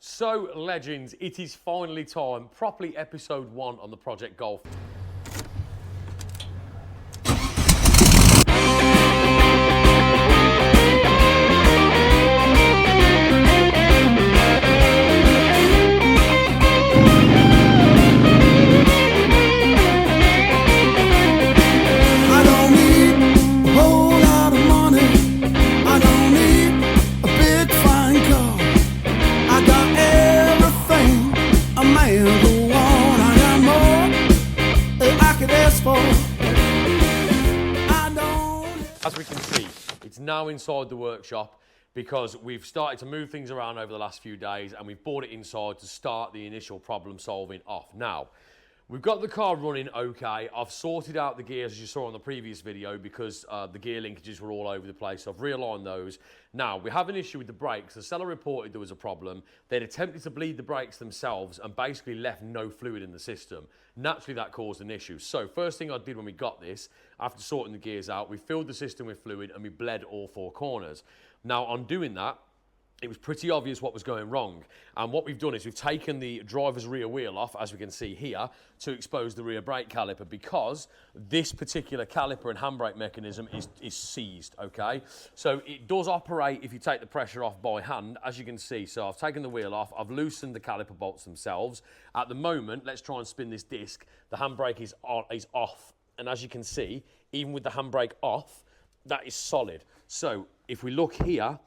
So, legends, it is finally time, properly episode 1 on the Project Golf. As we can see, it's now inside the workshop because we've started to move things around over the last few days and we've brought it inside to start the initial problem solving off. Now, we've got the car running okay. I've sorted out the gears as you saw on the previous video because the gear linkages were all over the place. So I've realigned those. Now, we have an issue with the brakes. The seller reported there was a problem. They'd attempted to bleed the brakes themselves and basically left no fluid in the system. Naturally, that caused an issue. So first thing I did when we got this, after sorting the gears out, we filled the system with fluid and we bled all 4 corners. Now, on doing that, it was pretty obvious what was going wrong. And what we've done is we've taken the driver's rear wheel off, as we can see here, to expose the rear brake caliper because this particular caliper and handbrake mechanism is seized, okay? So it does operate if you take the pressure off by hand, as you can see. So I've taken the wheel off, I've loosened the caliper bolts themselves. At the moment, let's try and spin this disc. The handbrake is off. And as you can see, even with the handbrake off, that is solid. So if we look here,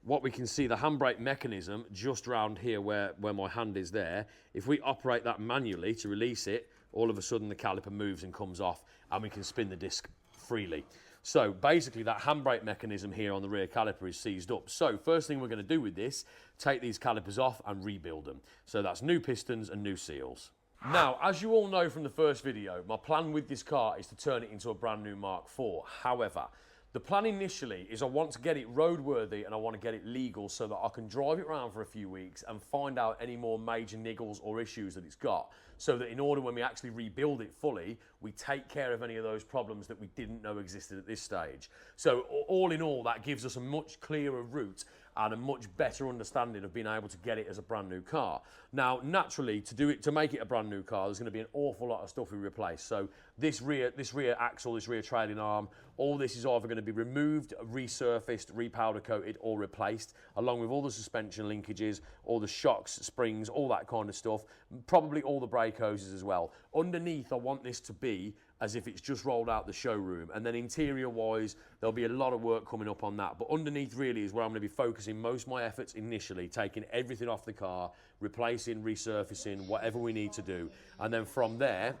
what we can see, the handbrake mechanism just around here where my hand is there, if we operate that manually to release it, all of a sudden the caliper moves and comes off and we can spin the disc freely. So basically that handbrake mechanism here on the rear caliper is seized up. So first thing we're going to do with this, take these calipers off and rebuild them. So that's new pistons and new seals. Now, as you all know from the first video, my plan with this car is to turn it into a brand new Mark IV. However, the plan initially is I want to get it roadworthy and I want to get it legal so that I can drive it around for a few weeks and find out any more major niggles or issues that it's got. So that in order when we actually rebuild it fully, we take care of any of those problems that we didn't know existed at this stage. So all in all, that gives us a much clearer route and a much better understanding of being able to get it as a brand new car. Now, naturally, to make it a brand new car, there's going to be an awful lot of stuff we replace. So this rear axle, this rear trailing arm, all this is either going to be removed, resurfaced, repowder coated, or replaced, along with all the suspension linkages, all the shocks, springs, all that kind of stuff, probably all the brake hoses as well. Underneath, I want this to be as if it's just rolled out the showroom, and then interior wise there'll be a lot of work coming up on that, but underneath really is where I'm going to be focusing most of my efforts initially, taking everything off the car, replacing, resurfacing, whatever we need to do, and then from there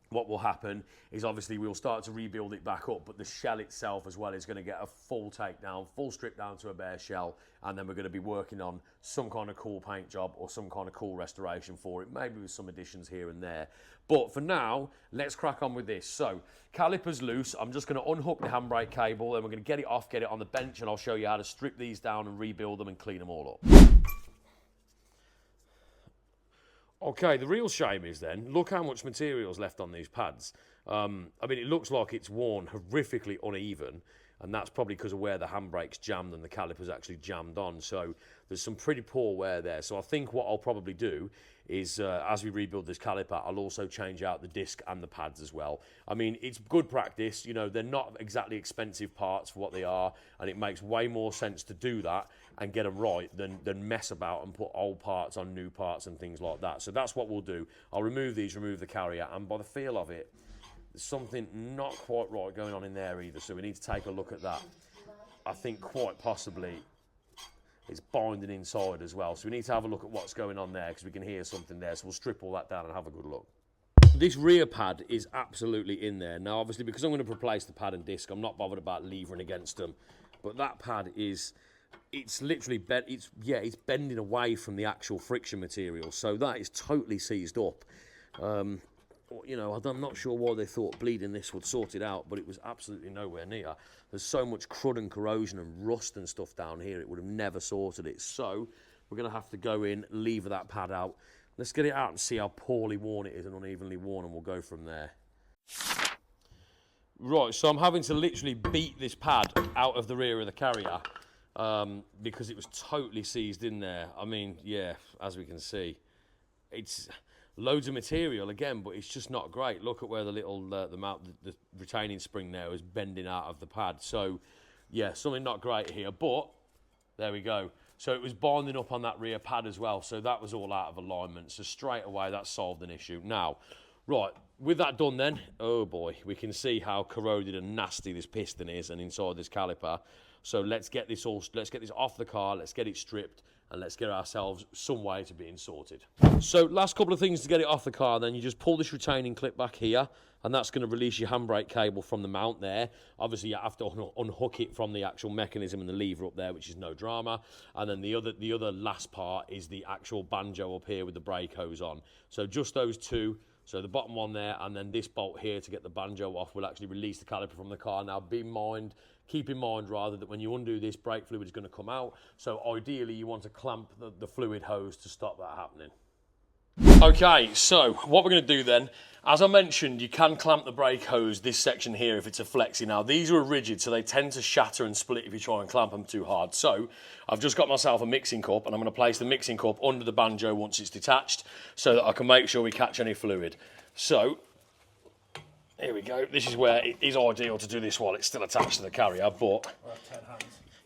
what will happen is obviously we'll start to rebuild it back up, but the shell itself as well is going to get a full takedown, full strip down to a bare shell, and then we're going to be working on some kind of cool paint job or some kind of cool restoration for it, maybe with some additions here and there. But for now, let's crack on with this. So, caliper's loose. I'm just going to unhook the handbrake cable, and we're going to get it off, get it on the bench, and I'll show you how to strip these down and rebuild them and clean them all up. Okay, the real shame is then, look how much material's left on these pads. I mean, it looks like it's worn horrifically uneven, and that's probably because of where the handbrake's jammed and the caliper's actually jammed on. So there's some pretty poor wear there. So I think what I'll probably do is, as we rebuild this caliper, I'll also change out the disc and the pads as well. I mean, it's good practice. You know, they're not exactly expensive parts for what they are, and it makes way more sense to do that and get them right than mess about and put old parts on new parts and things like that. So that's what we'll do. I'll remove these, remove the carrier, and by the feel of it, there's something not quite right going on in there either, so we need to take a look at that. I think quite possibly it's binding inside as well, so we need to have a look at what's going on there because we can hear something there, so we'll strip all that down and have a good look. This rear pad is absolutely in there. Now obviously because I'm going to replace the pad and disc, I'm not bothered about levering against them, but that pad is, it's literally bent, it's bending away from the actual friction material, so that is totally seized up. You know, I'm not sure why they thought bleeding this would sort it out, but it was absolutely nowhere near. There's so much crud and corrosion and rust and stuff down here, it would have never sorted it. So we're going to have to go in, lever that pad out. Let's get it out and see how poorly worn it is and unevenly worn, and we'll go from there. Right, so I'm having to literally beat this pad out of the rear of the carrier. because it was totally seized in there. I mean, yeah, as we can see, it's loads of material again, but it's just not great. Look at where the little the retaining spring there is bending out of the pad. So yeah, something not great here, but there we go. So it was binding up on that rear pad as well, so that was all out of alignment. So straight away that solved an issue. Now, right, with that done then, oh boy, we can see how corroded and nasty this piston is and inside this caliper. So let's get this off the car, let's get it stripped, and let's get ourselves some way to being sorted. So last couple of things to get it off the car then, you just pull this retaining clip back here, and that's going to release your handbrake cable from the mount there. Obviously you have to unhook it from the actual mechanism and the lever up there, which is no drama. And then the other last part is the actual banjo up here with the brake hose on. So just those two. So the bottom one there, and then this bolt here to get the banjo off will actually release the caliper from the car. Now keep in mind rather that when you undo this, brake fluid is going to come out. So ideally you want to clamp the fluid hose to stop that happening. Okay, so what we're going to do then, as I mentioned, you can clamp the brake hose, this section here, if it's a flexi. Now, these are rigid, so they tend to shatter and split if you try and clamp them too hard. So, I've just got myself a mixing cup, and I'm going to place the mixing cup under the banjo once it's detached, so that I can make sure we catch any fluid. So, here we go. This is where it is ideal to do this while it's still attached to the carrier, but...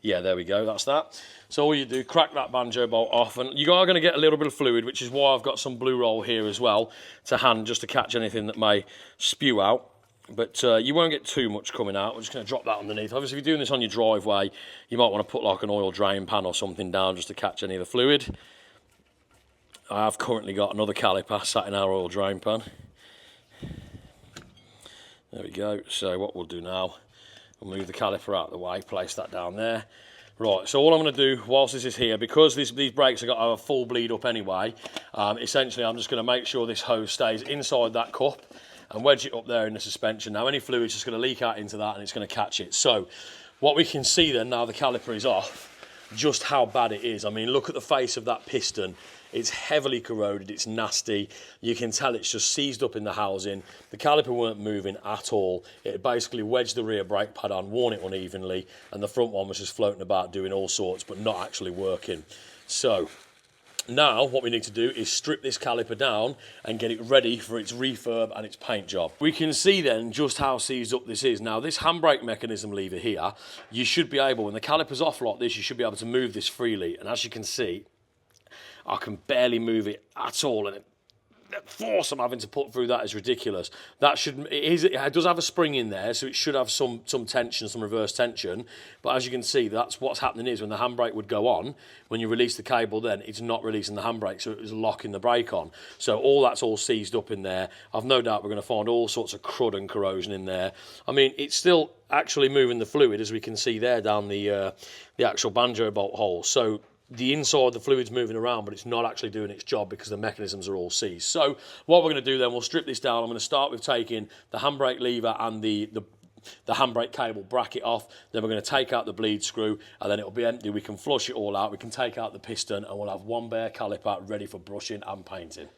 yeah, there we go, that's that. So all you do, crack that banjo bolt off, and you are going to get a little bit of fluid, which is why I've got some blue roll here as well to hand, just to catch anything that may spew out. But you won't get too much coming out. We're just going to drop that underneath. Obviously, if you're doing this on your driveway, you might want to put like an oil drain pan or something down just to catch any of the fluid. I have currently got another caliper sat in our oil drain pan. There we go. So what we'll do now, we'll move the caliper out of the way, place that down there. Right, so all I'm going to do whilst this is here, because these brakes have got a full bleed up anyway, essentially I'm just going to make sure this hose stays inside that cup and wedge it up there in the suspension. Now any fluid's just going to leak out into that and it's going to catch it. So what we can see then, now the caliper is off, just how bad it is. I mean, look at the face of that piston. It's heavily corroded, it's nasty. You can tell it's just seized up in the housing. The caliper weren't moving at all. It basically wedged the rear brake pad on, worn it unevenly, and the front one was just floating about doing all sorts, but not actually working. So now what we need to do is strip this caliper down and get it ready for its refurb and its paint job. We can see then just how seized up this is. Now this handbrake mechanism lever here, you should be able, when the caliper's off like this, you should be able to move this freely. And as you can see, I can barely move it at all, and the force I'm having to put through that is ridiculous. It does have a spring in there, so it should have some tension, some reverse tension. But as you can see, that's what's happening is when the handbrake would go on, when you release the cable, then it's not releasing the handbrake, so it was locking the brake on. So that's all seized up in there. I've no doubt we're going to find all sorts of crud and corrosion in there. I mean, it's still actually moving the fluid, as we can see there down the actual banjo bolt hole. So the inside, the fluid's moving around, but it's not actually doing its job because the mechanisms are all seized. So what we're going to do then, we'll strip this down. I'm going to start with taking the handbrake lever and the handbrake cable bracket off. Then we're going to take out the bleed screw, and then it'll be empty. We can flush it all out. We can take out the piston, and we'll have one bare caliper ready for brushing and painting.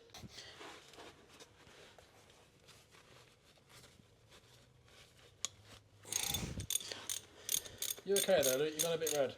You okay there, Luke? You got a bit red.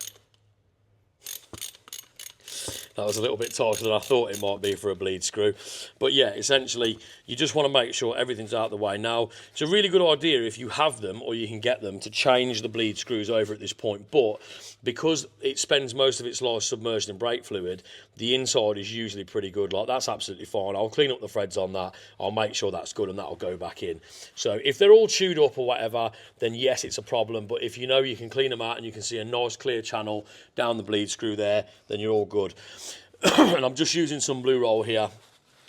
That was a little bit tighter than I thought it might be for a bleed screw. But yeah, essentially, you just want to make sure everything's out of the way. Now, it's a really good idea if you have them or you can get them to change the bleed screws over at this point. But because it spends most of its life submerged in brake fluid, the inside is usually pretty good. Like, that's absolutely fine. I'll clean up the threads on that. I'll make sure that's good and that'll go back in. So if they're all chewed up or whatever, then yes, it's a problem. But if you know you can clean them out and you can see a nice clear channel down the bleed screw there, then you're all good. And I'm just using some blue roll here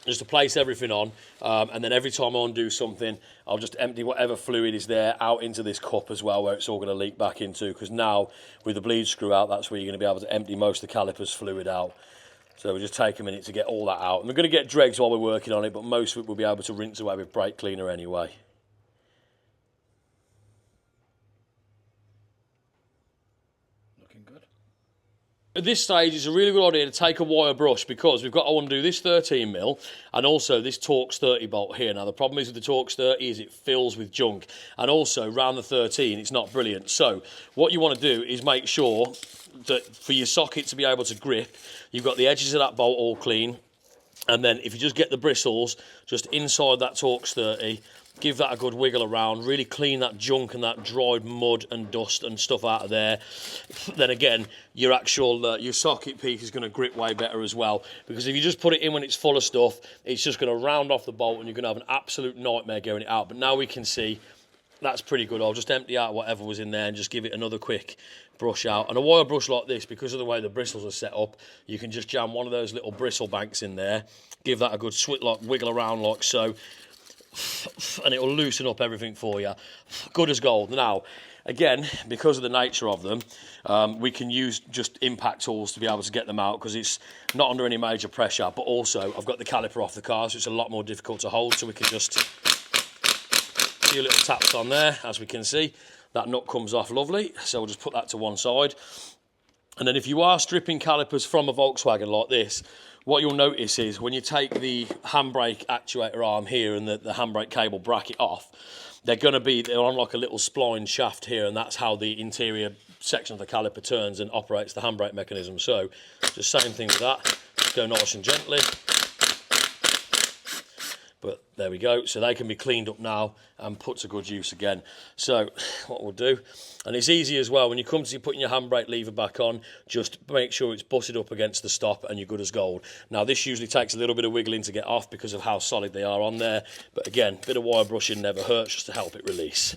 just to place everything on, and then every time I undo something, I'll just empty whatever fluid is there out into this cup as well, where it's all going to leak back into, because now with the bleed screw out, that's where you're going to be able to empty most of the caliper's fluid out. So we'll just take a minute to get all that out. And we're going to get dregs while we're working on it, but most of it we'll be able to rinse away with brake cleaner anyway. Looking good. At this stage, it's a really good idea to take a wire brush because we've got to undo this 13mm and also this Torx 30 bolt here. Now, the problem is with the Torx 30 is it fills with junk, and also round the 13, it's not brilliant. So what you want to do is make sure that for your socket to be able to grip, you've got the edges of that bolt all clean, and then if you just get the bristles just inside that Torx 30, give that a good wiggle around, really clean that junk and that dried mud and dust and stuff out of there. Then again, your actual your socket piece is going to grip way better as well, because if you just put it in when it's full of stuff, it's just going to round off the bolt and you're going to have an absolute nightmare going it out. But now we can see that's pretty good. I'll just empty out whatever was in there and just give it another quick brush out. And a wire brush like this, because of the way the bristles are set up, you can just jam one of those little bristle banks in there, give that a good wiggle around like so, and it will loosen up everything for you. Good as gold. Now, again, because of the nature of them, we can use just impact tools to be able to get them out because it's not under any major pressure, but also I've got the caliper off the car, so it's a lot more difficult to hold, so we can just do a little taps on there. As we can see, that nut comes off lovely, so we'll just put that to one side. And then if you are stripping calipers from a Volkswagen like this, what you'll notice is when you take the handbrake actuator arm here and the handbrake cable bracket off, they're on like a little spline shaft here, and that's how the interior section of the caliper turns and operates the handbrake mechanism. So just same thing with that, just go nice and gently. But there we go, so they can be cleaned up now and put to good use again. So what we'll do, and it's easy as well, when you come to putting your handbrake lever back on, just make sure it's busted up against the stop and you're good as gold. Now this usually takes a little bit of wiggling to get off because of how solid they are on there, but again, a bit of wire brushing never hurts just to help it release.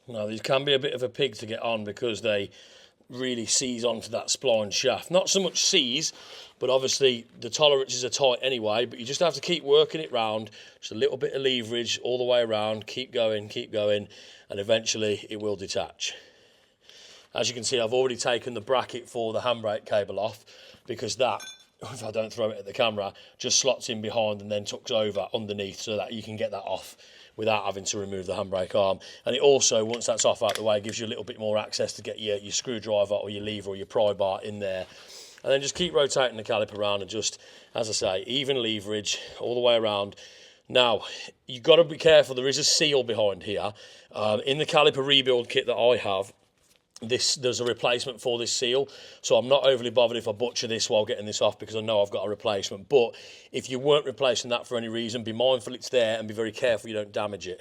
Now these can be a bit of a pig to get on because they really seize onto that spline shaft. Not so much seize, but obviously the tolerances are tight anyway, but you just have to keep working it round, just a little bit of leverage all the way around, keep going, and eventually it will detach. As you can see, I've already taken the bracket for the handbrake cable off because that, if I don't throw it at the camera, just slots in behind and then tucks over underneath so that you can get that off without having to remove the handbrake arm. And it also, once that's off out the way, gives you a little bit more access to get your screwdriver or your lever or your pry bar in there. And then just keep rotating the caliper around and just, as I say, even leverage all the way around. Now, you've got to be careful, there is a seal behind here. In the caliper rebuild kit that I have, there's a replacement for this seal, so I'm not overly bothered if I butcher this while getting this off because I know I've got a replacement. But if you weren't replacing that for any reason, be mindful it's there and be very careful you don't damage it.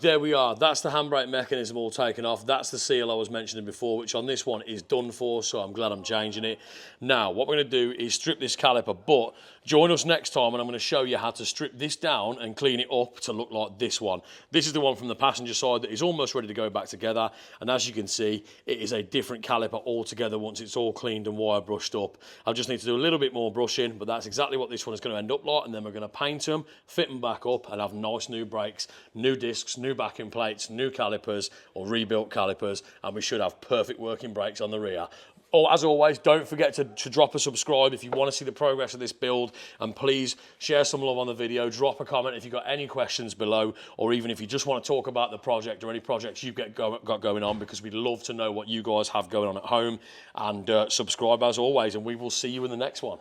There we are, that's the handbrake mechanism all taken off. That's the seal I was mentioning before, which on this one is done for, so I'm glad I'm changing it. Now, what we're going to do is strip this caliper, but join us next time and I'm going to show you how to strip this down and clean it up to look like this one. This is the one from the passenger side that is almost ready to go back together, and as you can see, it is a different caliper altogether once it's all cleaned and wire brushed up. I just need to do a little bit more brushing, but that's exactly what this one is going to end up like, and then we're going to paint them, fit them back up, and have nice new brakes, new discs, new backing plates, new calipers or rebuilt calipers, and we should have perfect working brakes on the rear. Oh, as always, don't forget to drop a subscribe if you want to see the progress of this build, and please share some love on the video. Drop a comment if you've got any questions below, or even if you just want to talk about the project or any projects you've got going on, because we'd love to know what you guys have going on at home. And subscribe as always, and we will see you in the next one.